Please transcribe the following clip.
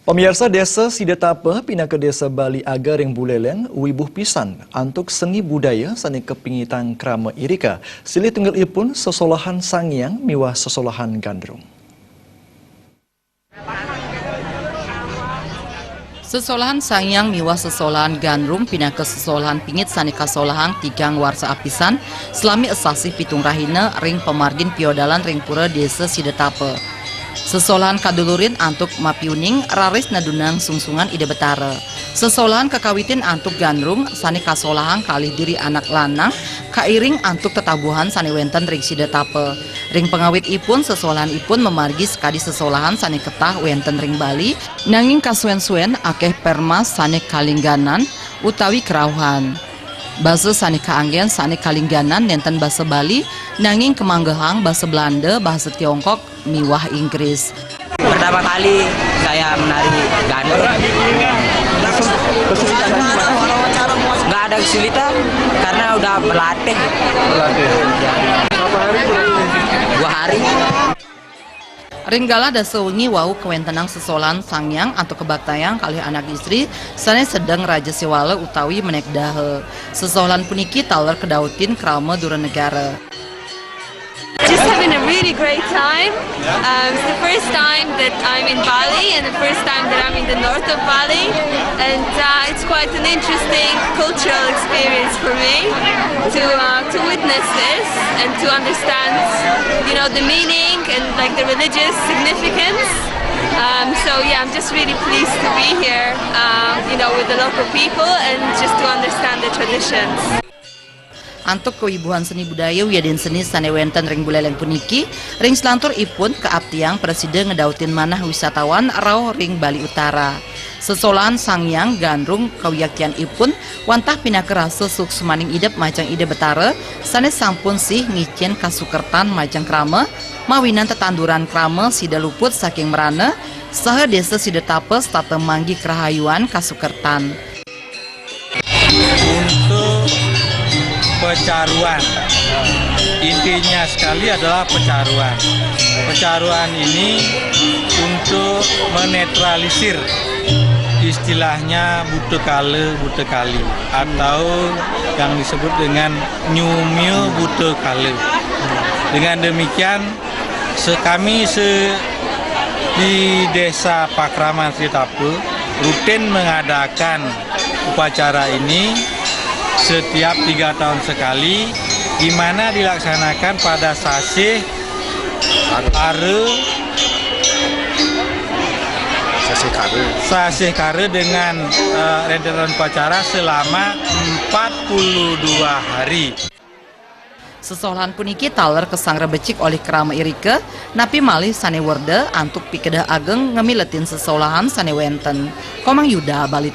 Pemirsa desa Sidetapa pindah ke desa Bali Agar yang Buleleng, wibuh pisan antuk seni budaya sani kepingitan krama irika. Sili tunggal ipun sesolahan sangyang miwah sesolahan gandrung. Sesolahan sangyang miwah sesolahan gandrung pindah ke sesolahan pingit sani kasolahang tigang warsa apisan selami esasih pitung rahina ring pemargin piodalan ring pura desa Sidetapa. Sesolahan kadulurin antuk mapiuning raris nadunang sungsungan ide betara. Sesolahan kekawitin antuk gandrung sani kasolahang kalih diri anak lanang kairing antuk tetabuhan sani wenten ring Sidetapa. Ring pengawit ipun sesolahan ipun memargi sekadi sesolahan sani ketah wenten ring Bali nanging kasuen-suen akeh permas sani kalingganan utawi kerauhan. Basa sani kaanggen sani kalingganan nenten basa Bali nanging kemanggehang basa Belanda, bahasa Tiongkok, miwah Inggris. Pertama kali saya menari gandrung. Nggak ada kesulitan karena udah berlatih. Berapa hari? 2 hari. Ringgala dasa wengi wau kewentenang sesolahan sangyang atau kebaktayang kalih anak istri sane sedang Raja Sewala utawi menek dahe. Sesolahan puniki taler kedautin krama dura negara. Just having a really great time. It's the first time that I'm in Bali and the first time that I'm in the north of Bali, and it's quite an interesting cultural experience for me to witness this and to understand, the meaning and like the religious significance. So yeah, I'm just really pleased to be here, with the local people and just to understand the traditions. Antuk kewibuhan seni budaya wiadin seni sane wenten ring Buleleng puniki ring selantur ipun keaptiang presiden ngedautin manah wisatawan rau ring Bali Utara. Sesolahan sangyang gandrung kawiyakian ipun wantah pindah kerasa suksemaning idep macang ide betara sane sampun sih ngicien kasukertan macang krama mawinan tetanduran krama sida luput saking merana saha desa Sidetapa stata manggi kerahayuan kasukertan. Untuk pecaruan, intinya sekali adalah pecaruan. Pecaruan ini untuk menetralisir istilahnya bute kali atau yang disebut dengan nyumil bute kale. Dengan demikian kami di desa Pakraman Sidetapa rutin mengadakan upacara ini setiap 3 tahun sekali, di mana dilaksanakan pada sasih kare dengan rentetan upacara selama 42 hari. Sesolahan puniki taler kesang rebecik oleh krama irike napi malih sane werde antuk pikedah ageng ngemiletin sesolahan sane wenten. Komang Yuda Bali.